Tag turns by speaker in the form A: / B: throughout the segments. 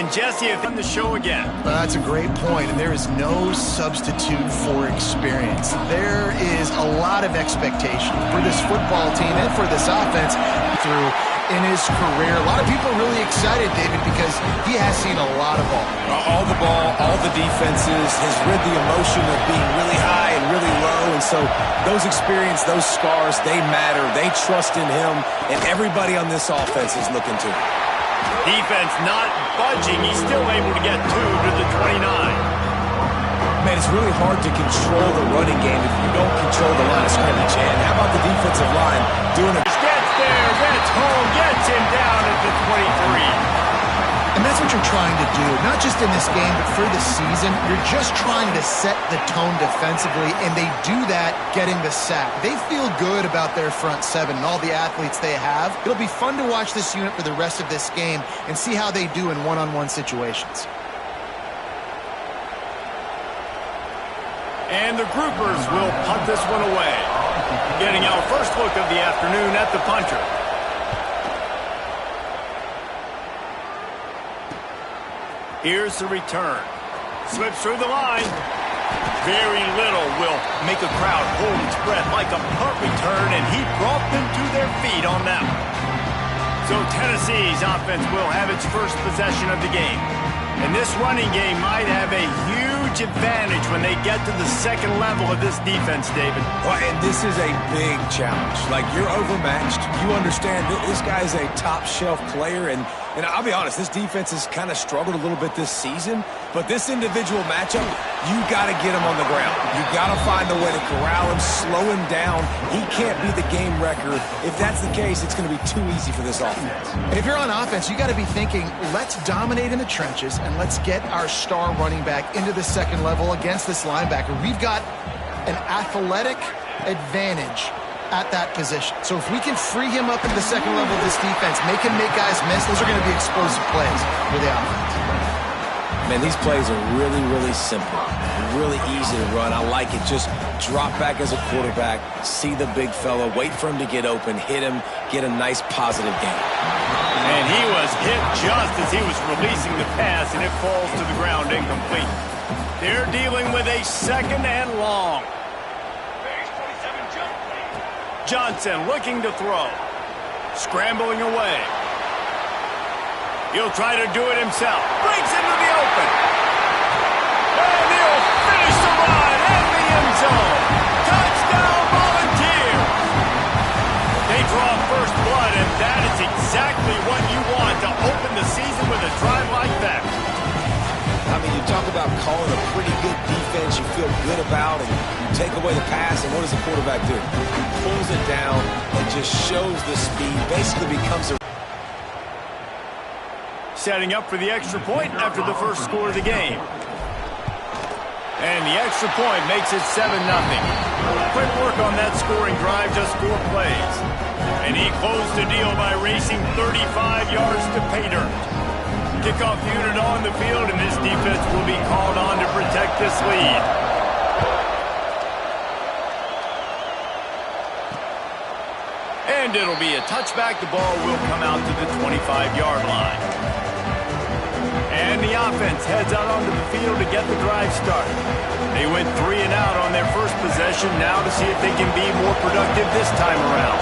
A: And Jesse, on the show again.
B: That's a great point, and there is no substitute for experience. There is a lot of expectation for this football team and for this offense through in his career. A lot of people are really excited, David, because he has seen a lot of ball.
C: All the ball, all the defenses, has rid the emotion of being really high and really low, and so those experience, those scars, they matter. They trust in him, and everybody on this offense is looking to him.
A: Defense not budging. He's still able to get 2 to the 29.
C: Man, it's really hard to control the running game if you don't control the line of scrimmage. And how about the defensive line doing it?
A: Gets there, gets home, gets him down at the 23.
B: And that's what you're trying to do, not just in this game, but for the season. You're just trying to set the tone defensively, and they do that getting the sack. They feel good about their front seven and all the athletes they have. It'll be fun to watch this unit for the rest of this game and see how they do in one-on-one situations.
A: And the groupers will punt this one away. Getting our first look of the afternoon at the punter. Here's the return. Slips through the line. Very little will make a crowd hold its breath like a punt return, and he brought them to their feet on that one. So Tennessee's offense will have its first possession of the game. And this running game might have a huge advantage when they get to the second level of this defense, David.
C: Well, and this is a big challenge. Like, you're overmatched. You understand that this guy's a top-shelf player, and I'll be honest, this defense has kind of struggled a little bit this season, but this individual matchup, you got to get him on the ground. You got to find a way to corral him, slow him down. He can't be the game wrecker. If that's the case, it's going to be too easy for this offense.
B: And if you're on offense, you got to be thinking, let's dominate in the trenches and let's get our star running back into the second level against this linebacker. We've got an athletic advantage at that position. So if we can free him up into the second level of this defense, make him make guys miss, those are going to be explosive plays for the offense.
C: Man, these plays are really, really simple. Really easy to run. I like it. Just drop back as a quarterback, see the big fella, wait for him to get open, hit him, get a nice positive game.
A: And he was hit just as he was releasing the pass, and it falls to the ground incomplete. They're dealing with a second and long. Johnson looking to throw. Scrambling away. He'll try to do it himself. Breaks into the open. And he'll finish the run in the end zone. Touchdown, Volunteers. They draw first blood, and that is exactly what you want to open the season with a drive like that.
C: I mean, you talk about calling a pretty good defense you feel good about, and you take away the pass, and what does the quarterback do? He pulls it down and just shows the speed, basically becomes a...
A: Setting up for the extra point after the first score of the game. And the extra point makes it 7-0. Quick work on that scoring drive, just 4 plays. And he closed the deal by racing 35 yards to pay dirt. Kickoff unit on the field, and this defense will be called on to protect this lead. And it'll be a touchback. The ball will come out to the 25-yard line. And the offense heads out onto the field to get the drive started. They went 3 and out on their first possession, now to see if they can be more productive this time around.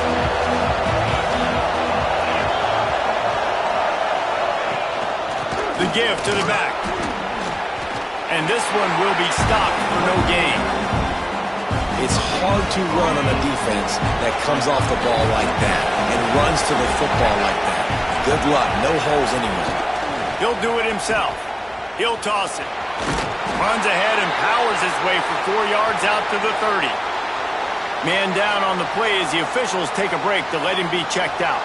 A: The give to the back. And this one will be stopped for no gain.
C: It's hard to run on a defense that comes off the ball like that and runs to the football like that. Good luck. No holes anywhere.
A: He'll do it himself. He'll toss it. Runs ahead and powers his way for 4 yards out to the 30. Man down on the play as the officials take a break to let him be checked out.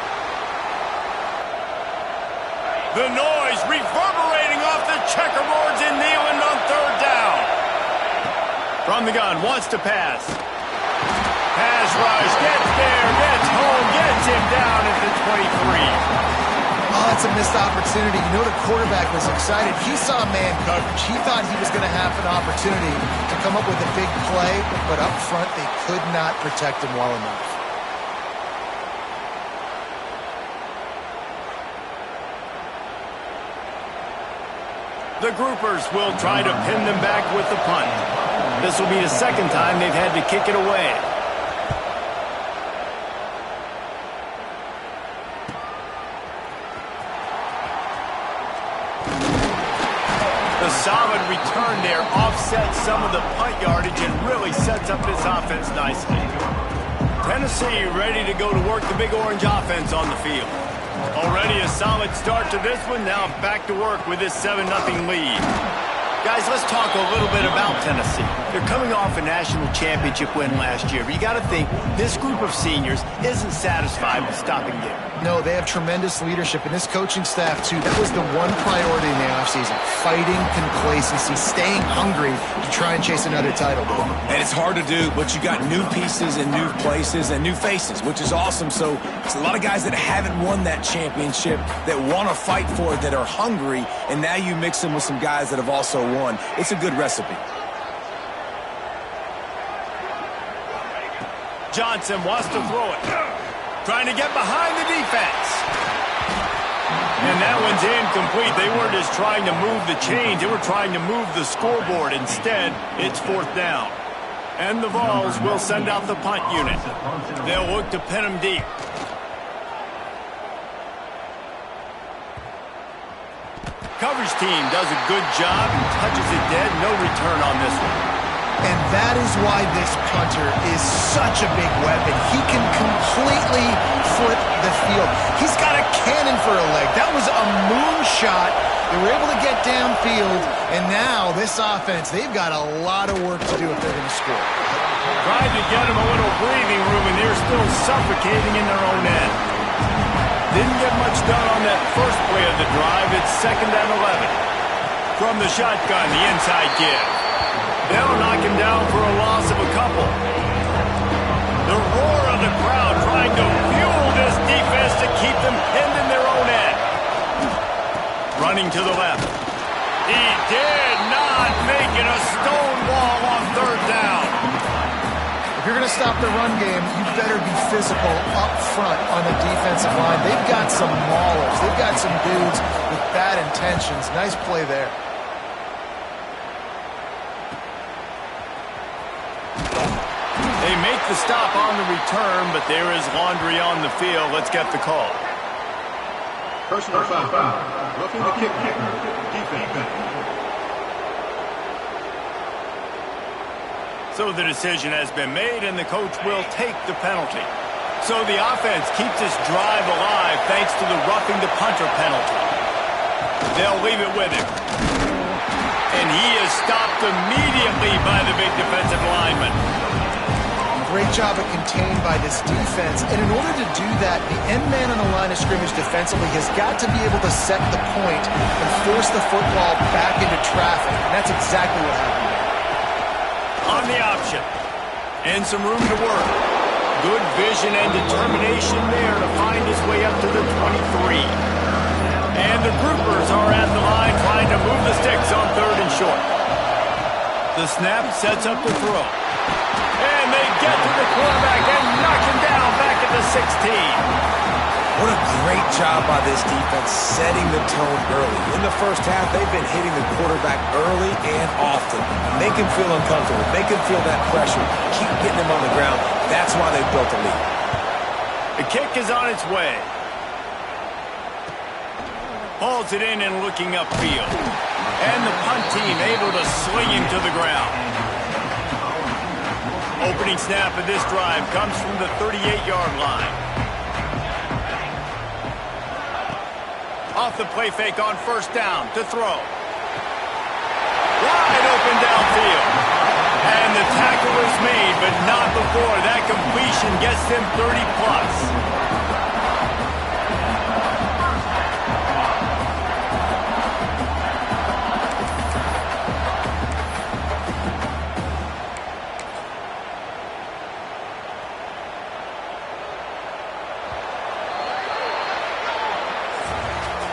A: The noise reverberating off the checkerboards in Neyland on 3rd down. From the gun, wants to pass. Pass rush, gets there, gets home, gets him down at the 23.
B: Oh, that's a missed opportunity. You know the quarterback was excited. He saw man coverage. He thought he was going to have an opportunity to come up with a big play, but up front they could not protect him well enough.
A: The groupers will try to pin them back with the punt. This will be the second time they've had to kick it away. The solid return there offsets some of the punt yardage and really sets up this offense nicely. Tennessee ready to go to work the Big Orange offense on the field. Already a solid start to this one. Now back to work with this 7-0 lead. Guys, let's talk a little bit about Tennessee. They're coming off a national championship win last year, but you got to think this group of seniors isn't satisfied with stopping there.
B: No, they have tremendous leadership, and this coaching staff, too. That was the one priority in the offseason, fighting complacency, staying hungry to try and chase another title.
C: And it's hard to do, but you got new pieces and new places and new faces, which is awesome. So it's a lot of guys that haven't won that championship that want to fight for it, that are hungry, and now you mix them with some guys that have also won. It's a good recipe.
A: Johnson wants to throw it. Trying to get behind the defense. And that one's incomplete. They weren't just trying to move the chains. They were trying to move the scoreboard. Instead, it's 4th down. And the Vols will send out the punt unit. They'll look to pin them deep. Coverage team does a good job and touches it dead. No return on this one.
B: And that is why this punter is such a big weapon. He can completely flip the field. He's got a cannon for a leg. That was a moonshot. They were able to get downfield, and now this offense, they've got a lot of work to do if they're going to score.
A: Trying to get them a little breathing room, and they're still suffocating in their own end. Didn't get much done on that first play of the drive. It's 2nd and 11. From the shotgun, the inside give. They'll knock him down for a loss of a couple. The roar of the crowd trying to fuel this defense to keep them pinned in their own end. Running to the left. He did not make it. A stone wall on 3rd down.
B: If you're going to stop the run game, you better be physical up front on the defensive line. They've got some maulers. They've got some dudes with bad intentions. Nice play there.
A: They make the stop on the return, but there is laundry on the field. Let's get the call.
D: Personal foul. Roughing the kick. Defense.
A: So the decision has been made, and the coach will take the penalty. So the offense keeps this drive alive thanks to the roughing the punter penalty. They'll leave it with him. And he is stopped immediately by the big defensive lineman.
B: Great job of contained by this defense. And in order to do that, the end man on the line of scrimmage defensively has got to be able to set the point and force the football back into traffic. And that's exactly what happened there.
A: On the option. And some room to work. Good vision and determination there to find his way up to the 23. And the groupers are at the line trying to move the sticks on 3rd and short. The snap sets up the throw. And they get to the quarterback and knock him down back at the 16.
C: What a great job by this defense setting the tone early. In the first half, they've been hitting the quarterback early and often. Make him feel uncomfortable. Make him feel that pressure. Keep getting him on the ground. That's why they built the lead.
A: The kick is on its way. Hauls it in and looking upfield. And the punt team able to sling him to the ground. Opening snap of this drive comes from the 38-yard line. Off the play fake on 1st down to throw. Wide open downfield. And the tackle is made, but not before that completion gets them 30+.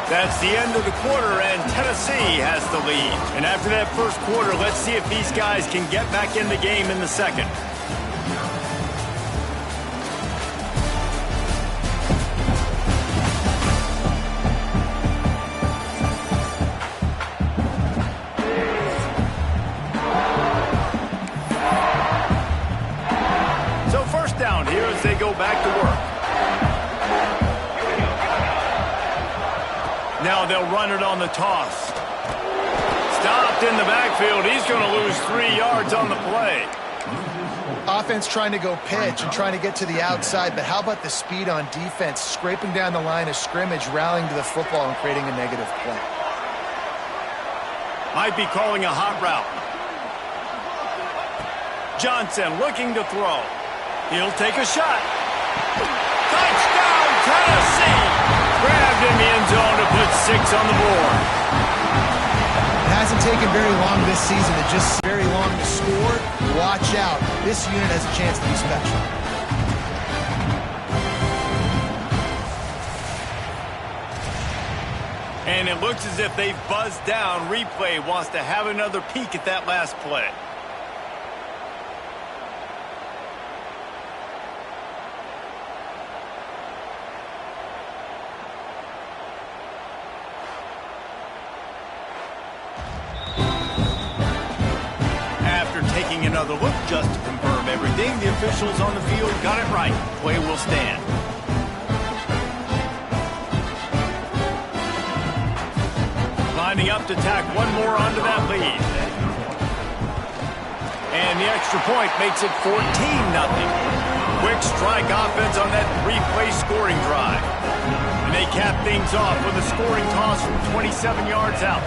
A: That's the end of the quarter, and Tennessee has the lead. And after that first quarter, let's see if these guys can get back in the game in the second. Now they'll run it on the toss. Stopped in the backfield. He's going to lose 3 yards on the play.
B: Offense trying to go pitch and trying to get to the outside, but how about the speed on defense, scraping down the line of scrimmage, rallying to the football and creating a negative play.
A: Might be calling a hot route. Johnson looking to throw. He'll take a shot. Touchdown, Tennessee! Grabbed in the end zone to put 6 on the board.
B: It hasn't taken very long this season to just very long to score. Watch out. This unit has a chance to be special.
A: And it looks as if they've buzzed down. Replay wants to have another peek at that last play. Taking another look just to confirm everything, the officials on the field got it right. Play will stand. Lining up to tack one more onto that lead. And the extra point makes it 14-0. Quick strike offense on that 3-play scoring drive. And they cap things off with a scoring toss from 27 yards out.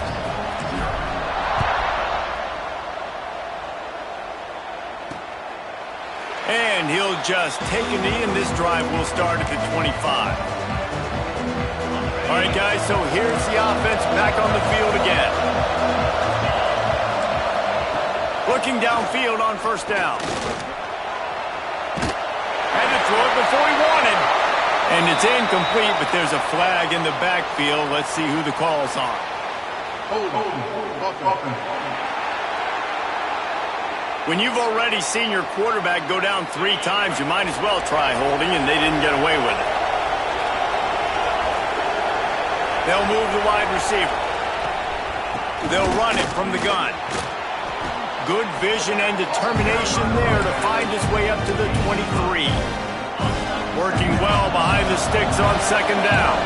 A: And he'll just take a knee, and this drive will start at the 25. All right, guys, so here's the offense back on the field again. Looking downfield on first down. Had to throw it before he wanted. And it's incomplete, but there's a flag in the backfield. Let's see who the call's on. When you've already seen your quarterback go down 3 times, you might as well try holding, and they didn't get away with it. They'll move the wide receiver. They'll run it from the gun. Good vision and determination there to find his way up to the 23. Working well behind the sticks on second down.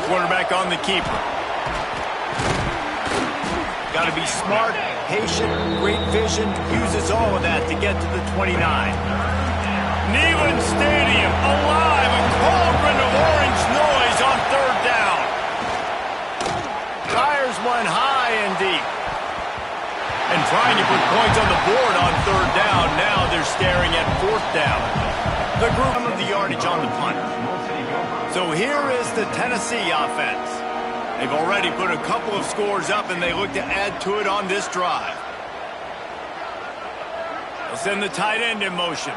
A: Quarterback on the keeper. Got to be smart, patient, great vision, uses all of that to get to the 29. Neyland Stadium alive, a cauldron of orange noise on third down. Fires one high and deep. And trying to put points on the board on third down. Now they're staring at fourth down. The group of the yardage on the punt. So here is the Tennessee offense. They've already put a couple of scores up, and they look to add to it on this drive. They'll send the tight end in motion.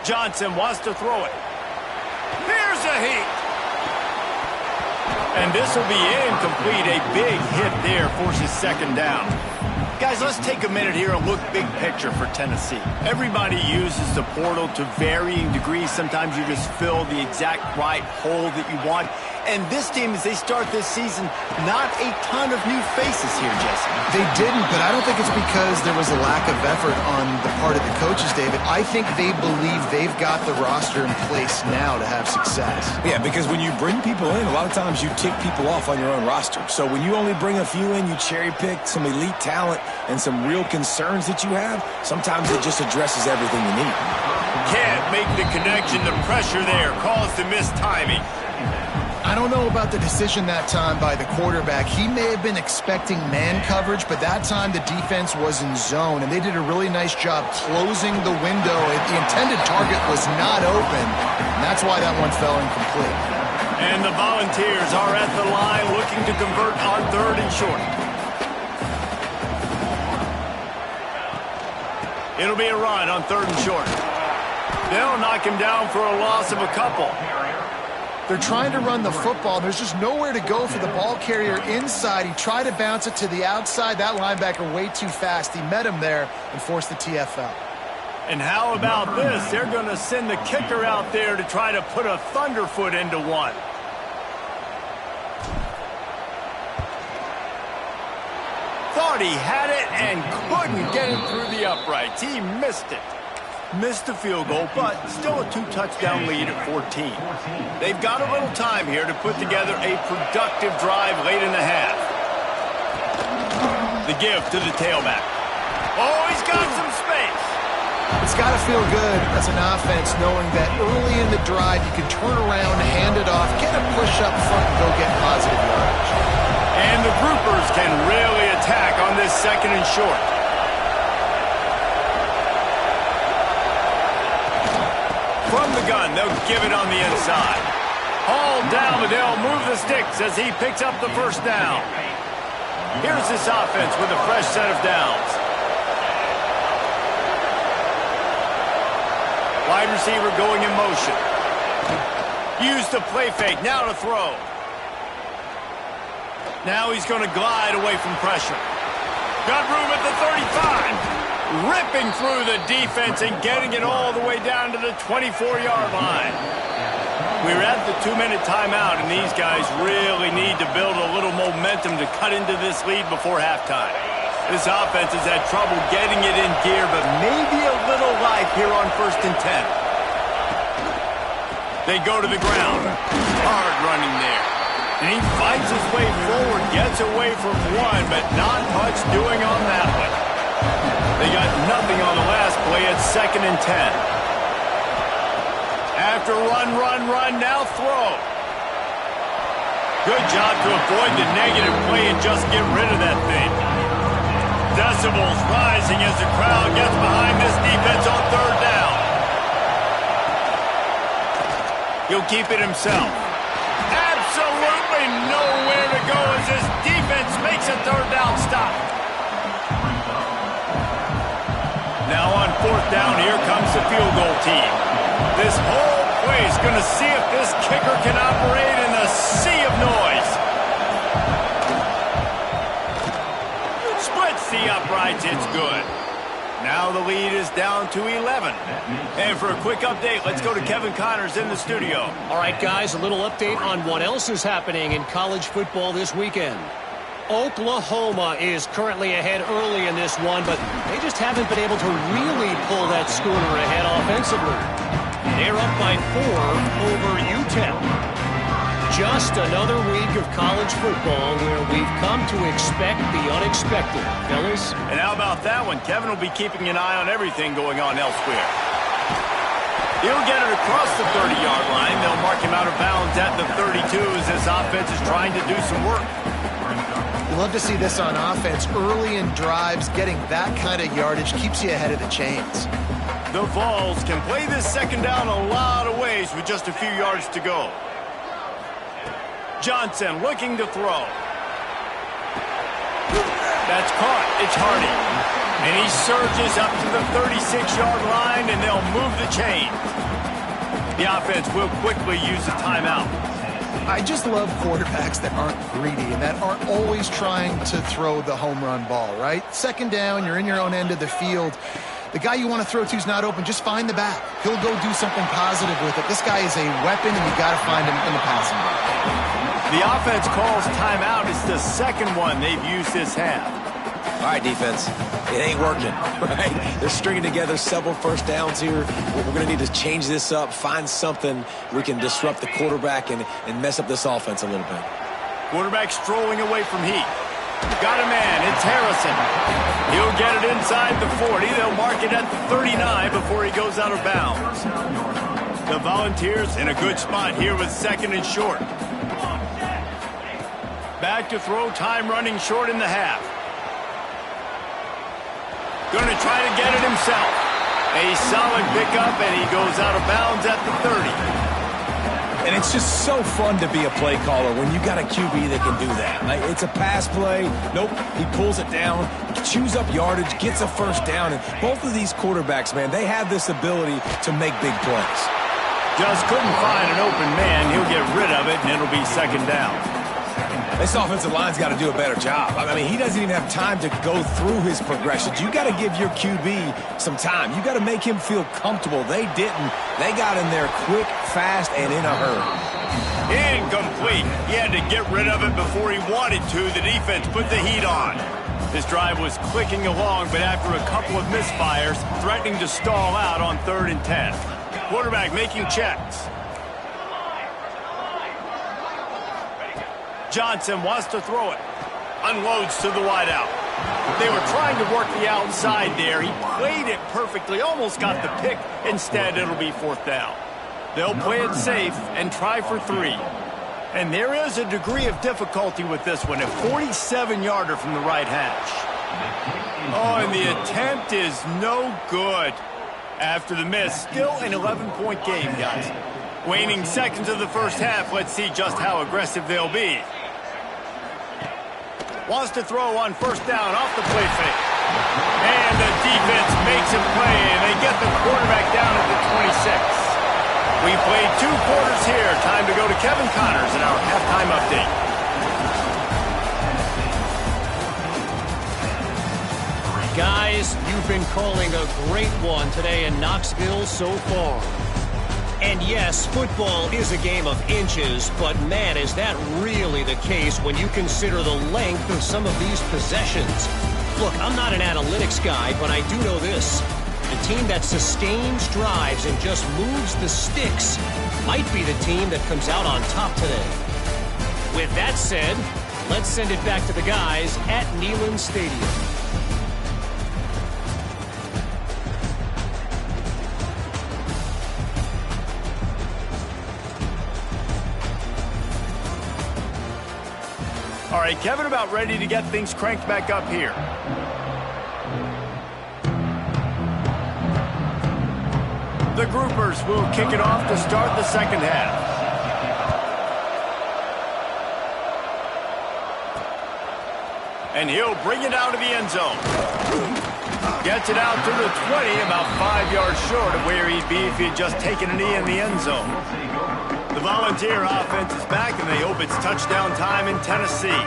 A: Johnson wants to throw it. Here's a heat. And this will be incomplete. A big hit there forces second down. Guys, let's take a minute here and look big picture for Tennessee. Everybody uses the portal to varying degrees. Sometimes you just fill the exact right hole that you want. And this team, as they start this season, not a ton of new faces here, Jesse.
B: They didn't, but I don't think it's because there was a lack of effort on the part of the coaches, David. I think they believe they've got the roster in place now to have success.
C: Yeah, because when you bring people in, a lot of times you tick people off on your own roster. So when you only bring a few in, you cherry pick some elite talent and some real concerns that you have, sometimes it just addresses everything you need.
A: Can't make the connection. The pressure there caused the missed timing.
B: I don't know about the decision that time by the quarterback. He may have been expecting man coverage, but that time the defense was in zone, and they did a really nice job closing the window. The intended target was not open, and that's why that one fell incomplete.
A: And the Volunteers are at the line looking to convert on third and short. It'll be a run on third and short. They'll knock him down for a loss of a couple.
B: They're trying to run the football. There's just nowhere to go for the ball carrier inside. He tried to bounce it to the outside. That linebacker way too fast. He met him there and forced the TFL.
A: And how about this? They're going to send the kicker out there to try to put a thunderfoot into one. Thought he had it and couldn't get it through the uprights. He missed it. Missed the field goal, but still a 2-touchdown lead at 14. They've got a little time here to put together a productive drive late in the half. The give to the tailback. Oh, he's got some space.
B: It's got to feel good as an offense knowing that early in the drive you can turn around, hand it off, get a push up front, and go get positive yardage.
A: And the groupers can really attack on this 2nd and short. From the gun, they'll give it on the inside. Hauled down, but they'll move the sticks as he picks up the 1st down. Here's this offense with a fresh set of downs. Wide receiver going in motion. Use the play fake, now to throw. Now he's going to glide away from pressure. Got room at the 35. Ripping through the defense and getting it all the way down to the 24-yard line. We're at the 2-minute timeout, and these guys really need to build a little momentum to cut into this lead before halftime. This offense has had trouble getting it in gear, but maybe a little life here on 1st and 10. They go to the ground. Hard running there. And he fights his way forward, gets away from one, but not much doing on that one. They got nothing on the last play at 2nd and 10. After run, now throw. Good job to avoid the negative play and just get rid of that thing. Decibels rising as the crowd gets behind this defense on 3rd down. He'll keep it himself. Absolutely nowhere to go as this defense makes a 3rd down stop. Now on 4th down, here comes the field goal team. This whole place going to see if this kicker can operate in the sea of noise. Splits the uprights, it's good. Now the lead is down to 11. And for a quick update, let's go to Kevin Connors in the studio.
E: All right, guys, a little update on what else is happening in college football this weekend. Oklahoma is currently ahead early in this one, but they just haven't been able to really pull that schooner ahead offensively. They're up by 4 over UTEP. Just another week of college football where we've come to expect the unexpected, fellas.
A: And how about that one? Kevin will be keeping an eye on everything going on elsewhere. He'll get it across the 30-yard line. They'll mark him out of bounds at the 32 as this offense is trying to do some work.
B: You love to see this on offense. Early in drives, getting that kind of yardage keeps you ahead of the chains.
A: The Vols can play this 2nd down a lot of ways with just a few yards to go. Johnson looking to throw. That's caught. It's Hardy. And he surges up to the 36-yard line, and they'll move the chain. The offense will quickly use a timeout.
B: I just love quarterbacks that aren't greedy and that aren't always trying to throw the home run ball, right? 2nd down, you're in your own end of the field. The guy you want to throw to is not open. Just find the back. He'll go do something positive with it. This guy is a weapon, and you got to find him in the passing game.
A: The offense calls timeout. It's the 2nd one they've used this half.
C: All right, defense. It ain't working, right? They're stringing together several 1st downs here. We're going to need to change this up, find something we can disrupt the quarterback and mess up this offense a little bit.
A: Quarterback strolling away from heat. Got a man. It's Harrison. He'll get it inside the 40. They'll mark it at the 39 before he goes out of bounds. The Volunteers in a good spot here with 2nd and short. Back to throw, time running short in the half. Going to try to get it himself. A solid pickup, and he goes out of bounds at the 30.
C: And it's just so fun to be a play caller when you got a QB that can do that. Like, it's a pass play. Nope, he pulls it down, chews up yardage, gets a 1st down. And both of these quarterbacks, man, they have this ability to make big plays.
A: Just couldn't find an open man. He'll get rid of it, and it'll be 2nd down.
C: This offensive line's got to do a better job. I mean, he doesn't even have time to go through his progressions. You got to give your QB some time. You got to make him feel comfortable. They didn't. They got in there quick, fast, and in a hurry.
A: Incomplete. He had to get rid of it before he wanted to. The defense put the heat on. This drive was clicking along, but after a couple of misfires, threatening to stall out on 3rd and 10. Quarterback making checks. Johnson wants to throw it. Unloads to the wideout. They were trying to work the outside there. He played it perfectly, almost got the pick. Instead, it'll be 4th down. They'll play it safe and try for 3. And there is a degree of difficulty with this one, a 47-yarder from the right hash. Oh, and the attempt is no good. After the miss, still an 11-point game, guys. Waning seconds of the first half, let's see just how aggressive they'll be. Wants to throw on 1st down off the play fake. And the defense makes a play, and they get the quarterback down at the 26. We played 2 quarters here. Time to go to Kevin Connors in our halftime update.
E: Guys, you've been calling a great one today in Knoxville so far. And yes, football is a game of inches, but man, is that really the case when you consider the length of some of these possessions. Look, I'm not an analytics guy, but I do know this. The team that sustains drives and just moves the sticks might be the team that comes out on top today. With that said, let's send it back to the guys at Neyland Stadium.
A: All right, Kevin about ready to get things cranked back up here. The Groupers will kick it off to start the second half. And he'll bring it out to the end zone. Gets it out to the 20, about 5 yards short of where he'd be if he'd just taken a knee in the end zone. The Volunteer offense is back, and they hope it's touchdown time in Tennessee.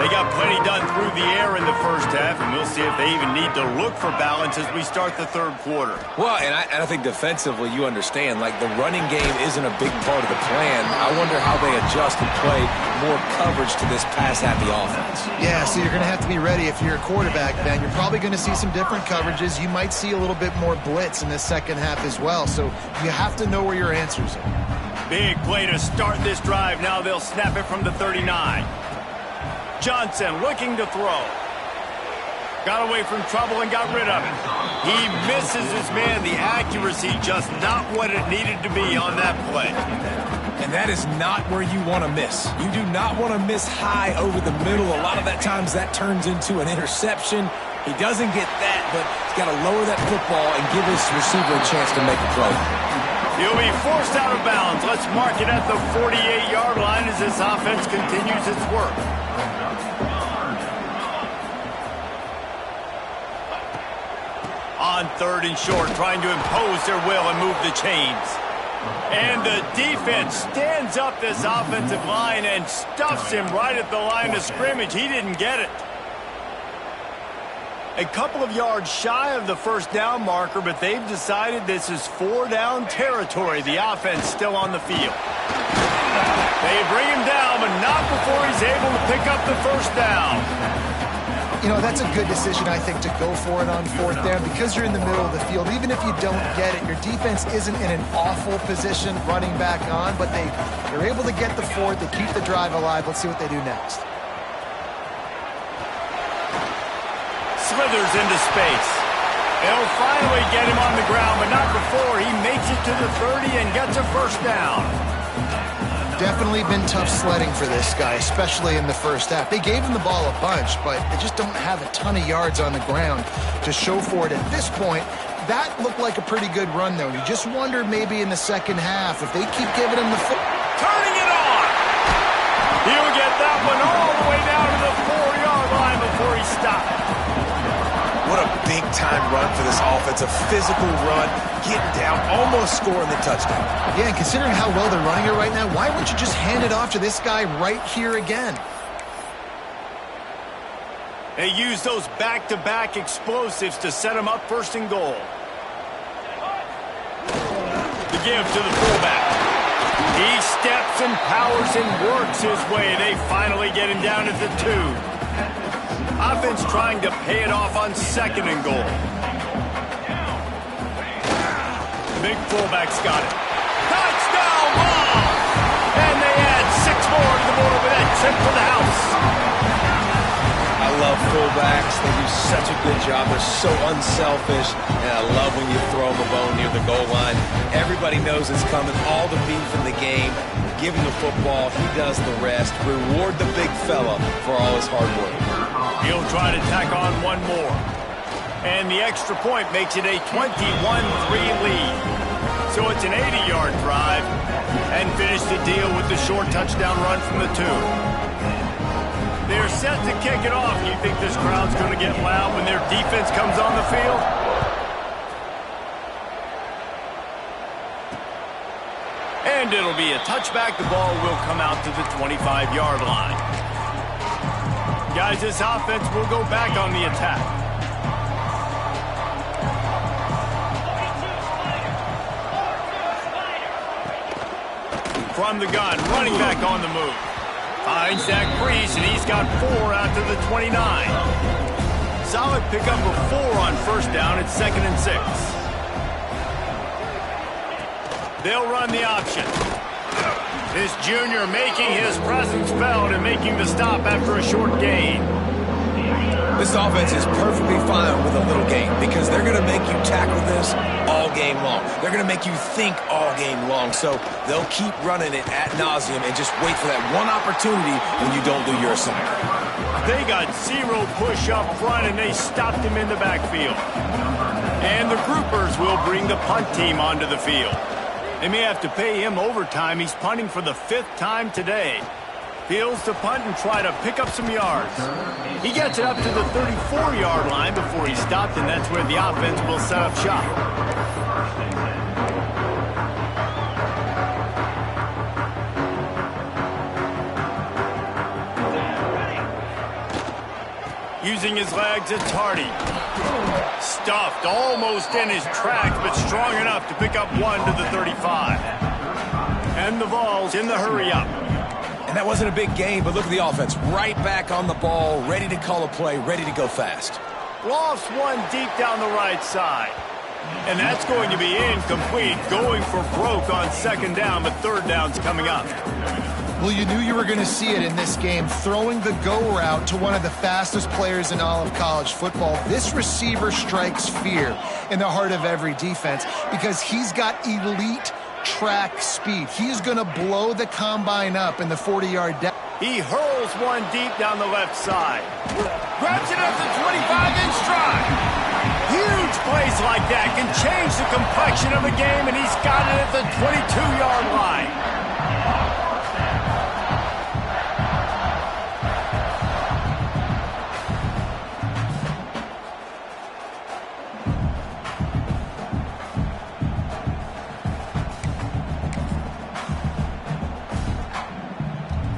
A: They got plenty done through the air in the first half, and we'll see if they even need to look for balance as we start the 3rd quarter.
C: Well, and I think defensively, you understand, like the running game isn't a big part of the plan. I wonder how they adjust and play more coverage to this pass-happy offense.
B: Yeah, so you're going to have to be ready if you're a quarterback, Ben. You're probably going to see some different coverages. You might see a little bit more blitz in the second half as well, so you have to know where your answers are.
A: Big play to start this drive. Now they'll snap it from the 39. Johnson looking to throw. Got away from trouble and got rid of it. He misses his man. The accuracy just not what it needed to be on that play.
C: And that is not where you want to miss. You do not want to miss high over the middle. A lot of that times that turns into an interception. He doesn't get that, but he's got to lower that football and give his receiver a chance to make a play.
A: He'll be forced out of bounds. Let's mark it at the 48-yard line as this offense continues its work. On 3rd and short, trying to impose their will and move the chains. And the defense stands up this offensive line and stuffs him right at the line of scrimmage. He didn't get it. A couple of yards shy of the 1st down marker, but they've decided this is 4-down territory. The offense still on the field. They bring him down, but not before he's able to pick up the 1st down.
B: You know, that's a good decision, I think, to go for it on 4th down because you're in the middle of the field. Even if you don't get it, your defense isn't in an awful position running back on, but they're able to get the 4th. They keep the drive alive. Let's see what they do next.
A: Slithers into space. They'll finally get him on the ground, but not before he makes it to the 30 and gets a 1st down.
B: Definitely been tough sledding for this guy, especially in the first half. They gave him the ball a bunch, but they just don't have a ton of yards on the ground to show for it at this point. That looked like a pretty good run, though. You just wonder maybe in the second half if they keep giving him the foot.
A: Turning it on! He'll get that one all the way down to the 4-yard line before he stopped.
C: What a big-time run for this offense. A physical run, getting down, almost scoring the touchdown.
B: Yeah, and considering how well they're running it right now, why wouldn't you just hand it off to this guy right here again?
A: They use those back-to-back explosives to set him up 1st and goal. The give to the fullback. He steps and powers and works his way. They finally get him down at the 2. Offense trying to pay it off on 2nd and goal. Big fullback's got it. Touchdown ball! And they add 6 more to the board with that trip to the house.
C: I love fullbacks. They do such a good job. They're so unselfish. And I love when you throw them a bone near the goal line. Everybody knows it's coming. All the beef in the game. Give him the football. He does the rest. Reward the big fella for all his hard work.
A: He'll try to tack on one more. And the extra point makes it a 21-3 lead. So it's an 80-yard drive. And finish the deal with the short touchdown run from the 2. They're set to kick it off. You think this crowd's going to get loud when their defense comes on the field? And it'll be a touchback. The ball will come out to the 25-yard line. Guys, this offense will go back on the attack. From the gun, running back on the move. Finds that crease, and he's got 4 out to the 29. Solid pickup of 4 on 1st down. It's 2nd and 6. They'll run the option. This junior making his presence felt and making the stop after a short gain.
C: This offense is perfectly fine with a little game because they're going to make you tackle this all game long. They're going to make you think all game long. So they'll keep running it ad nauseum and just wait for that one opportunity when you don't do your assignment.
A: They got 0 push up front, and they stopped him in the backfield. And the groupers will bring the punt team onto the field. They may have to pay him overtime. He's punting for the 5th time today. Fields to punt and try to pick up some yards. He gets it up to the 34-yard line before he stopped, and that's where the offense will set up shop. Using his legs, it's Hardy. Stuffed almost in his tracks, but strong enough to pick up 1 to the 35. And the Vols in the hurry-up.
C: And that wasn't a big game, but look at the offense. Right back on the ball, ready to call a play, ready to go fast.
A: Lofts 1 deep down the right side. And that's going to be incomplete, going for broke on 2nd down, but 3rd down's coming up.
B: Well, you knew you were going to see it in this game, throwing the go route to one of the fastest players in all of college football. This receiver strikes fear in the heart of every defense because he's got elite track speed. He's going to blow the combine up in the 40-yard dash.
A: He hurls 1 deep down the left side. Grabs it at the 25 in stride. Huge plays like that can change the complexion of a game, and he's got it at the 22-yard line.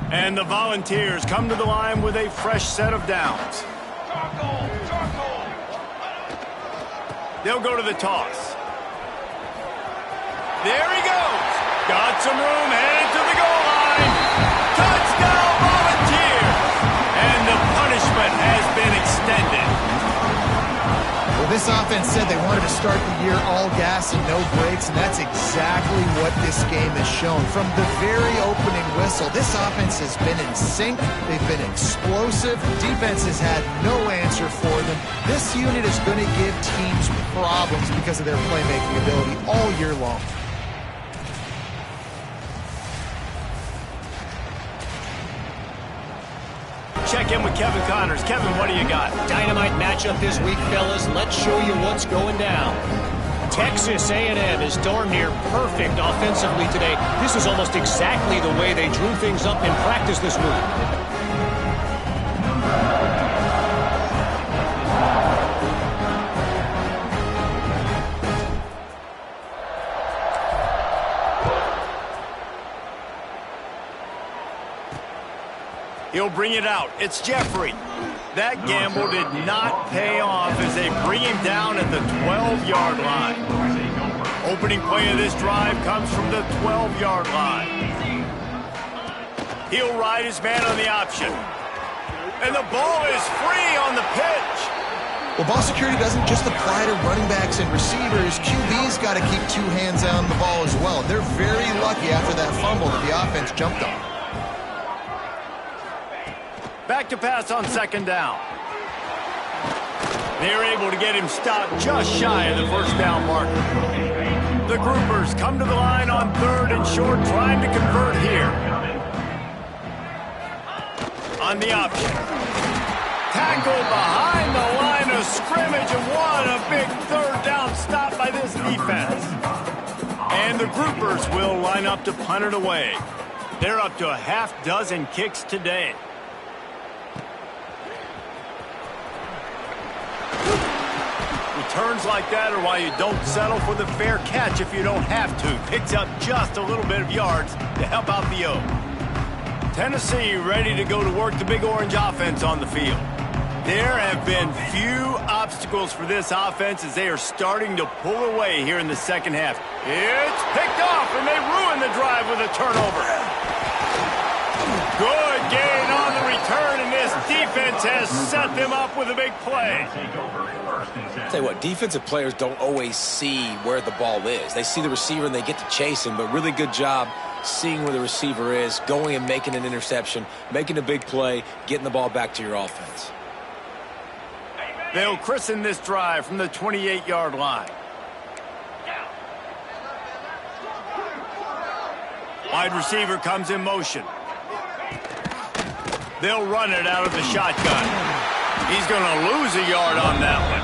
A: And the Volunteers come to the line with a fresh set of downs. They'll go to the toss. There he goes. Got some room, headed to the goal line. Touchdown, Volunteers! And the punishment has been extended.
B: Well, this offense said they wanted to start the year all gas and no brakes, and that's exactly what this game has shown. From the very opening whistle, this offense has been in sync. They've been explosive. Defense has had no answer for them. This unit is going to give teams problems because of their playmaking ability all year long.
A: Check in with Kevin Connors. Kevin, what do you got?
E: Dynamite matchup this week, fellas. Let's show you what's going down. Texas A&M is darn near perfect offensively today. This is almost exactly the way they drew things up in practice this week.
A: He'll bring it out. It's Jeffrey. That gamble did not pay off as they bring him down at the 12-yard line. Opening play of this drive comes from the 12-yard line. He'll ride his man on the option. And the ball is free on the pitch.
B: Well, ball security doesn't just apply to running backs and receivers. QB's got to keep two hands on the ball as well. They're very lucky after that fumble that the offense jumped on.
A: Back to pass on second down. They're able to get him stopped just shy of the first down marker. The groupers come to the line on third and short, trying to convert here. On the option. Tackled behind the line of scrimmage, and what a big third down stop by this defense. And the groupers will line up to punt it away. They're up to a half dozen kicks today. Returns like that are why you don't settle for the fair catch if you don't have to. Picks up just a little bit of yards to help out the O. Tennessee ready to go to work the Big Orange offense on the field. There have been few obstacles for this offense as they are starting to pull away here in the second half. It's picked off, and they ruin the drive with a turnover. Good gain on the return, and this defense has set them up with a big play.
C: I'll tell you what, defensive players don't always see where the ball is. They see the receiver and they get to chase him, but really good job seeing where the receiver is, going and making an interception, making a big play, getting the ball back to your offense.
A: They'll christen this drive from the 28-yard line. Wide receiver comes in motion. They'll run it out of the shotgun. He's going to lose a yard on that one.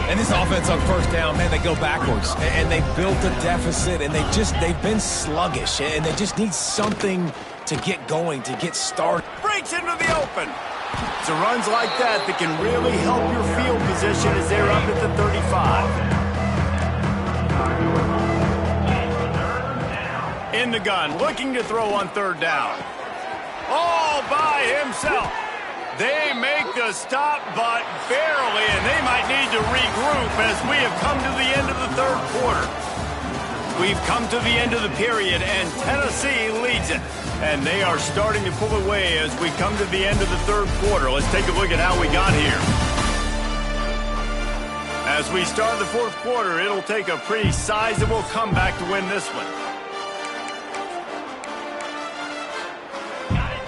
C: And this offense on first down, man, they go backwards. And they built a deficit, and they've been sluggish. And they just need something to get going, to get started.
A: Breaks into the open. So runs like that can really help your field position as they're up at the 35. In the gun, looking to throw on third down. All by himself. They make the stop, but barely, and they might need to regroup as we have come to the end of the third quarter. We've come to the end of the period, and Tennessee leads it. And they are starting to pull away as we come to the end of the third quarter. Let's take a look at how we got here. As we start the fourth quarter, it'll take a pretty sizable comeback to win this one.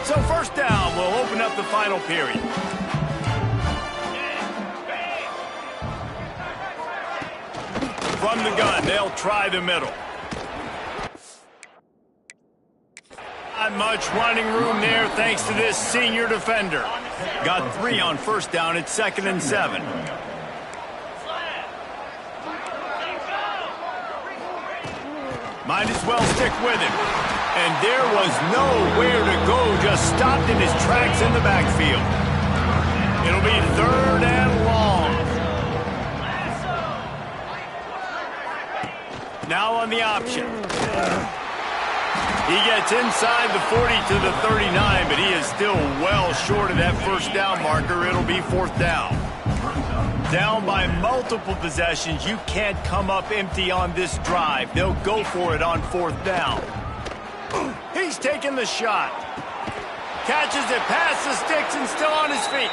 A: So first down will open up the final period. From the gun, they'll try the middle. Not much running room there thanks to this senior defender. Got 3 on first down at 2nd and 7. Might as well stick with him. And there was nowhere to go, just stopped in his tracks in the backfield. It'll be 3rd and long. Now on the option. He gets inside the 40 to the 39, but he is still well short of that first down marker. It'll be 4th down. Down by multiple possessions, you can't come up empty on this drive. They'll go for it on 4th down. He's taking the shot. Catches it past the sticks and still on his feet.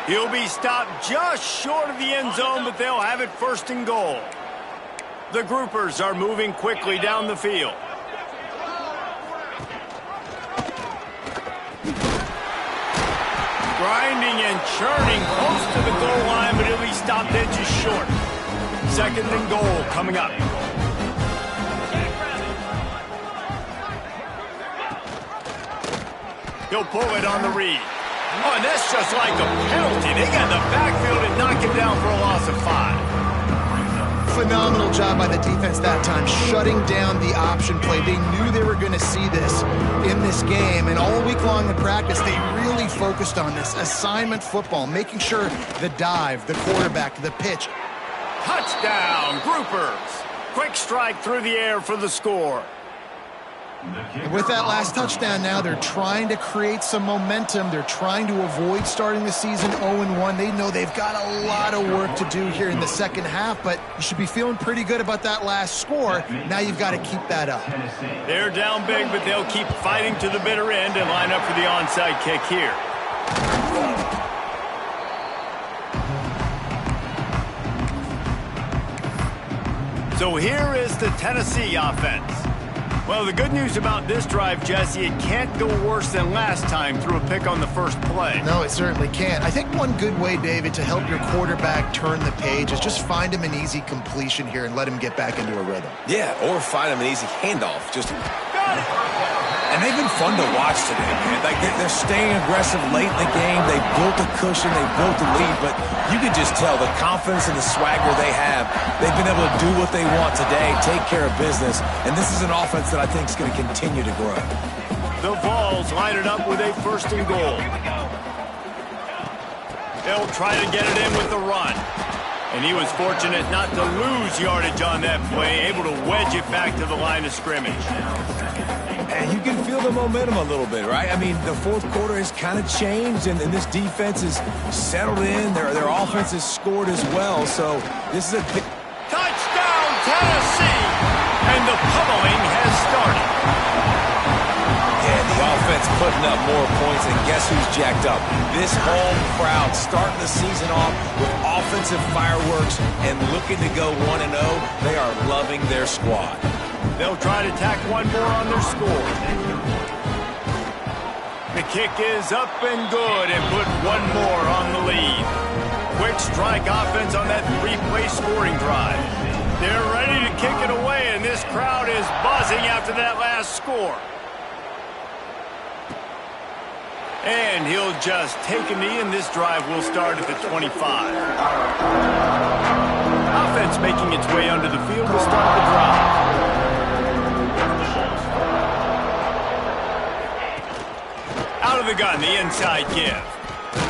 A: He'll be stopped just short of the end zone, but they'll have it 1st and goal. The groupers are moving quickly down the field. Grinding and churning close to the goal line, but he'll be stopped edges short. 2nd and goal coming up. He'll pull it on the read. Oh, and that's just like a penalty. They got the backfield and knock him down for a loss of 5.
B: Phenomenal job by the defense that time, shutting down the option play. They knew they were going to see this in this game, and all week long in practice, they really focused on this assignment football, making sure the dive, the quarterback, the pitch.
A: Touchdown, groupers. Quick strike through the air for the score.
B: And with that last touchdown now, they're trying to create some momentum. They're trying to avoid starting the season 0-1. They know they've got a lot of work to do here in the second half, but you should be feeling pretty good about that last score. Now you've got to keep that up.
A: They're down big, but they'll keep fighting to the bitter end and line up for the onside kick here. So here is the Tennessee offense. Well, the good news about this drive, Jesse, it can't go worse than last time through a pick on the first play.
B: No, it certainly can't. I think one good way, David, to help your quarterback turn the page is just find him an easy completion here and let him get back into a rhythm.
C: Yeah, or find him an easy handoff. Just
A: Got it!
C: And they've been fun to watch today, man. Like they're staying aggressive late in the game. They built a cushion. They built a lead. But you can just tell the confidence and the swagger they have. They've been able to do what they want today, take care of business. And this is an offense that I think is going to continue to grow.
A: The Vols line it up with a 1st and goal. They'll try to get it in with the run. And he was fortunate not to lose yardage on that play, able to wedge it back to the line of scrimmage.
C: And you can feel the momentum a little bit, right? I mean, the fourth quarter has kind of changed, and this defense is settled in. Their offense has scored as well, so this is a big...
A: Touchdown, Tennessee! And the pummeling has started.
C: Yeah, the offense putting up more points, and guess who's jacked up? This home crowd starting the season off with offensive fireworks and looking to go 1-0. They are loving their squad.
A: They'll try to tack one more on their score. The kick is up and good and put one more on the lead. Quick strike offense on that 3-play scoring drive. They're ready to kick it away, and this crowd is buzzing after that last score. And he'll just take a knee, and this drive will start at the 25. Offense making its way onto the field to start the drive. Out of the gun, the inside give.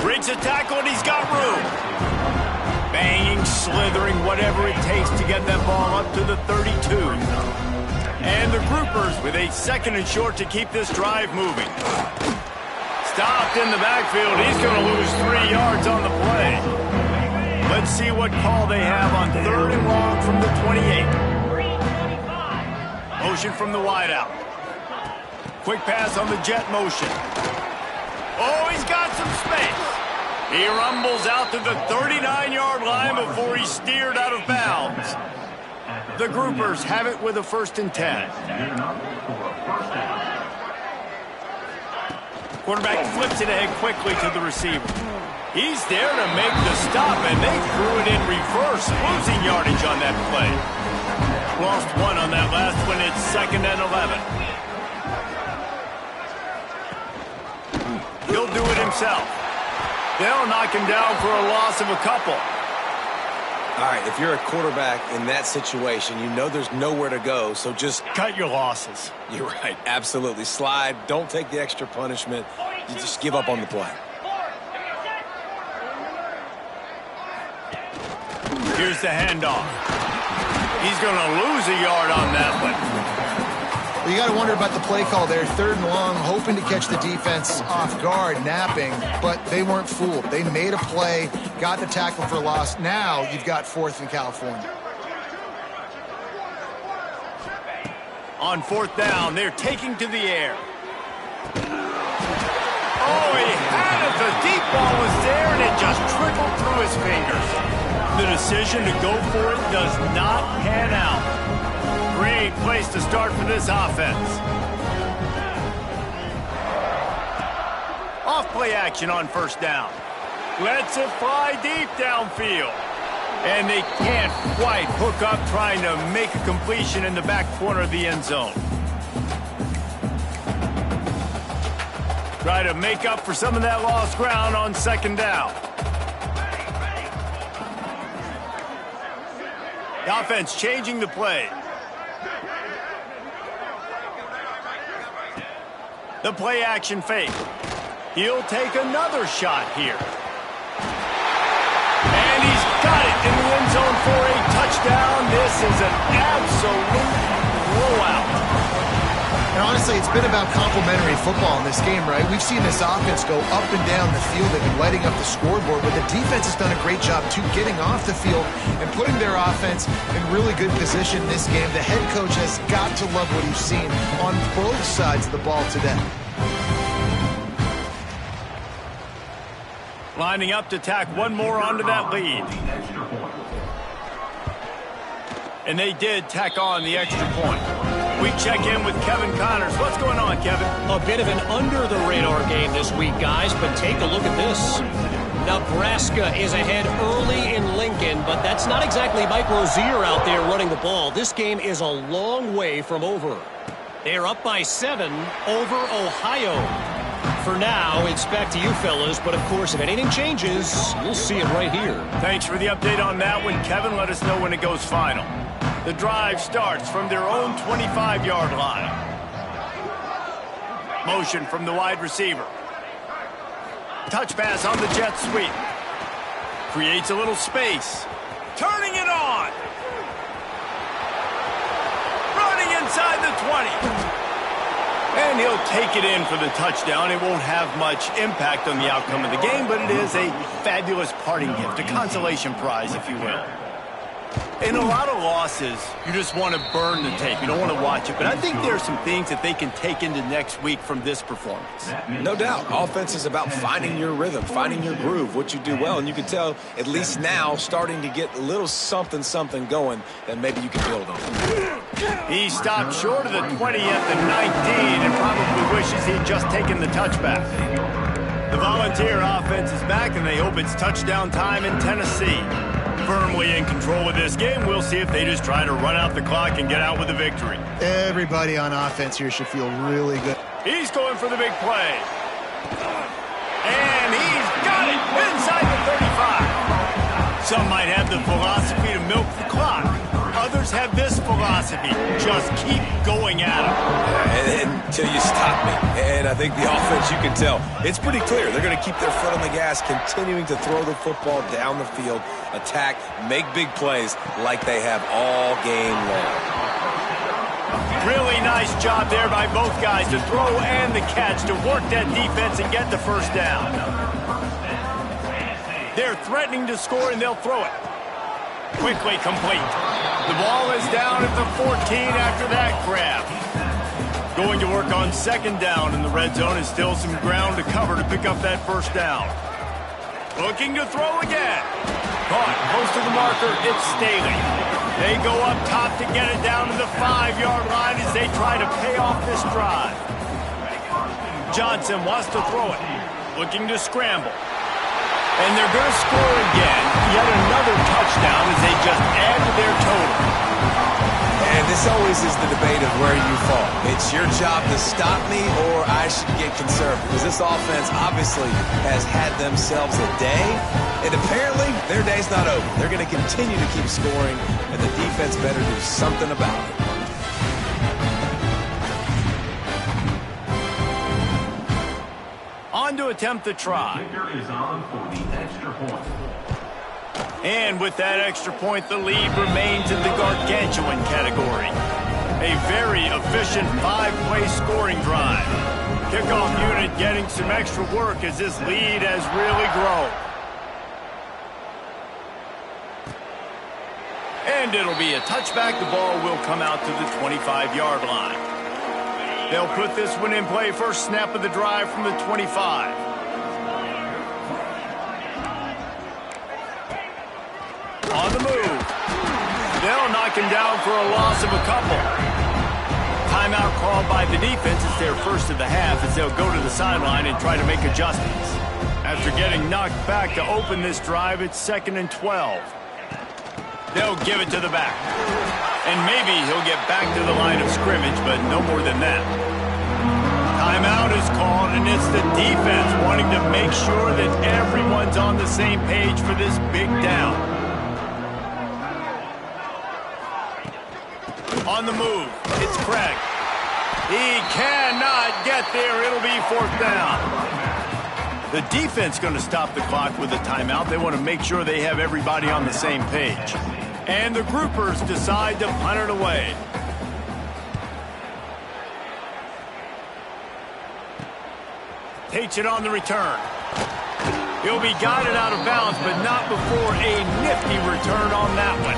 A: Breaks a tackle, and he's got room. Banging, slithering, whatever it takes to get that ball up to the 32. And the Groupers with a 2nd and short to keep this drive moving. Stopped in the backfield. He's going to lose 3 yards on the play. Let's see what call they have on 3rd and long from the 28. Motion from the wideout. Quick pass on the jet motion. Oh, he's got some space. He rumbles out to the 39-yard line before he's steered out of bounds. The Groupers have it with a 1st and 10. Quarterback flips it ahead quickly to the receiver. He's there to make the stop, and they threw it in reverse, losing yardage on that play. Lost 1 on that last one. It's 2nd and 11. He'll do it himself. They'll knock him down for a loss of a couple.
C: All right, if you're a quarterback in that situation, you know there's nowhere to go, so just...
A: Cut your losses.
C: You're right, absolutely. Slide, don't take the extra punishment. You just give up on the play.
A: Here's the handoff. He's going to lose a yard on that one.
B: Well, you got to wonder about the play call there. 3rd and long, hoping to catch the defense off guard, napping, but they weren't fooled. They made a play, got the tackle for loss. Now you've got 4th in California.
A: On 4th down, they're taking to the air. Oh, he had it. The deep ball was there, and it just trickled through his fingers. The decision to go for it does not pan out. Great place to start for this offense. Off-play action on 1st down. Lets it fly deep downfield. And they can't quite hook up trying to make a completion in the back corner of the end zone. Try to make up for some of that lost ground on 2nd down. The offense changing the play. The play action fake. He'll take another shot here. And he's got it in the end zone for a touchdown. This is an absolute blowout.
B: And honestly, it's been about complementary football in this game, right? We've seen this offense go up and down the field. They've been lighting up the scoreboard, but the defense has done a great job, too, getting off the field and putting their offense in really good position in this game. The head coach has got to love what he's seen on both sides of the ball today.
A: Lining up to tack one more onto that lead. And they did tack on the extra point. We check in with Kevin Connors. What's going on, Kevin?
E: A bit of an under-the-radar game this week, guys, but take a look at this. Nebraska is ahead early in Lincoln, but that's not exactly Mike Rozier out there running the ball. This game is a long way from over. They're up by 7 over Ohio. For now, it's back to you fellas, but of course, if anything changes, you'll see it right here.
A: Thanks for the update on that one, Kevin. Let us know when it goes final. The drive starts from their own 25-yard line. Motion from the wide receiver. Touch pass on the jet sweep. Creates a little space. Turning it on. Running inside the 20. And he'll take it in for the touchdown. It won't have much impact on the outcome of the game, but it is a fabulous parting gift, a consolation prize, if you will. In a lot of losses, you just want to burn the tape. You don't want to watch it. But I think there are some things that they can take into next week from this performance.
C: No doubt. Offense is about finding your rhythm, finding your groove, what you do well. And you can tell, at least now, starting to get a little something going that maybe you can build on.
A: He stopped short of the 20 at the 19 and probably wishes he'd just taken the touchback. The Volunteer offense is back, and they hope it's touchdown time in Tennessee. Firmly in control of this game. We'll see if they just try to run out the clock and get out with a victory.
B: Everybody on offense here should feel really good.
A: He's going for the big play. And he's got it inside the 35. Some might have the philosophy to milk the clock. Others have this philosophy. Just keep going at him.
C: Until you stop me. And I think the offense, you can tell, it's pretty clear. They're going to keep their foot on the gas, continuing to throw the football down the field, attack, make big plays like they have all game long.
A: Really nice job there by both guys to throw and the catch, to work that defense and get the first down. They're threatening to score, and they'll throw it. Quickly complete. The ball is down at the 14 after that grab. Going to work on second down in the red zone, and still some ground to cover to pick up that first down. Looking to throw again. Caught close to the marker. It's Staley. They go up top to get it down to the 5-yard line as they try to pay off this drive. Johnson wants to throw it. Looking to scramble. And they're going to score again. Yet another touchdown as they just add to their total.
C: And this always is the debate of where you fall. It's your job to stop me, or I should get conservative. Because this offense obviously has had themselves a day. And apparently, their day's not over. They're going to continue to keep scoring, and the defense better do something about it.
A: On to attempt the try. And with that extra point, the lead remains in the gargantuan category. A very efficient 5-play scoring drive. Kickoff unit getting some extra work as this lead has really grown. And it'll be a touchback. The ball will come out to the 25-yard line. They'll put this one in play. First snap of the drive from the 25. On the move. They'll knock him down for a loss of a couple. Timeout called by the defense. It's their first of the half as they'll go to the sideline and try to make adjustments. After getting knocked back to open this drive, it's 2nd and 12. They'll give it to the back. And maybe he'll get back to the line of scrimmage, but no more than that. Timeout is called, and it's the defense wanting to make sure that everyone's on the same page for this big down. On the move, it's Craig. He cannot get there. It'll be 4th down. The defense going to stop the clock with a timeout. They want to make sure they have everybody on the same page. And the groupers decide to punt it away. Takes it on the return. He'll be guided out of bounds, but not before a nifty return on that one.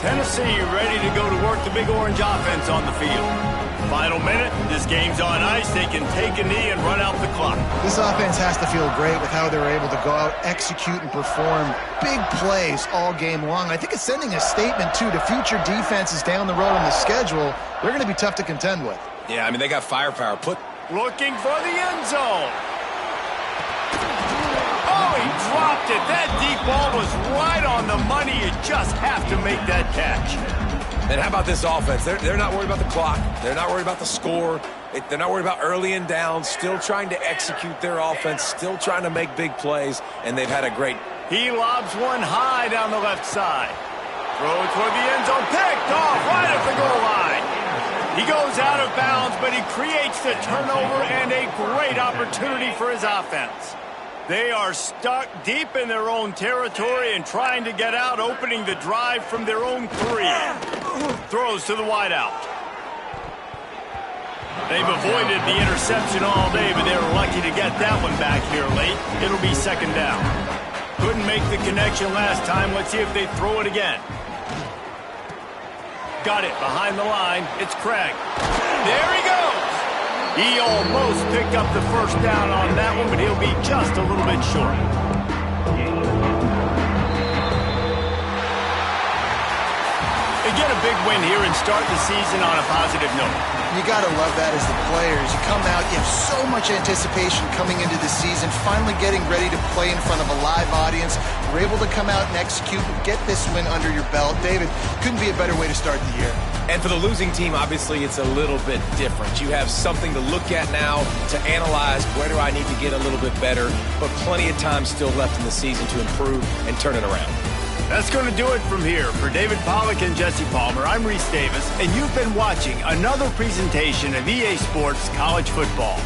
A: Tennessee ready to go to work, the Big Orange offense on the field. Final minute. This game's on ice. They can take a knee and run out the clock.
B: This offense has to feel great with how they were able to go out, execute, and perform big plays all game long. I think it's sending a statement, too, to future defenses down the road on the schedule. They're going to be tough to contend with.
C: Yeah, I mean, they got firepower.
A: Looking for the end zone. Oh, he dropped it. That deep ball was right on the money. You just have to make that catch.
C: And how about this offense? They're not worried about the clock. They're not worried about the score. They're not worried about early and down. Still trying to execute their offense. Still trying to make big plays. And they've had a great...
A: He lobs one high down the left side. Throw it toward the end zone. Picked off right at the goal line. He goes out of bounds, but he creates the turnover and a great opportunity for his offense. They are stuck deep in their own territory and trying to get out, opening the drive from their own 3. Throws to the wideout. They've avoided the interception all day, but they were lucky to get that one back here late. It'll be second down. Couldn't make the connection last time. Let's see if they throw it again. Got it behind the line. It's Craig. There he goes. He almost picked up the first down on that one, but he'll be just a little bit short. They get a big win here and start the season on a positive note.
B: You got to love that as the players. You come out, you have so much anticipation coming into the season, finally getting ready to play in front of a live audience. You're able to come out and execute and get this win under your belt. David, couldn't be a better way to start the year.
C: And for the losing team, obviously, it's a little bit different. You have something to look at now to analyze where do I need to get a little bit better, but plenty of time still left in the season to improve and turn it around.
A: That's going to do it from here. For David Pollack and Jesse Palmer, I'm Reese Davis, and you've been watching another presentation of EA Sports College Football.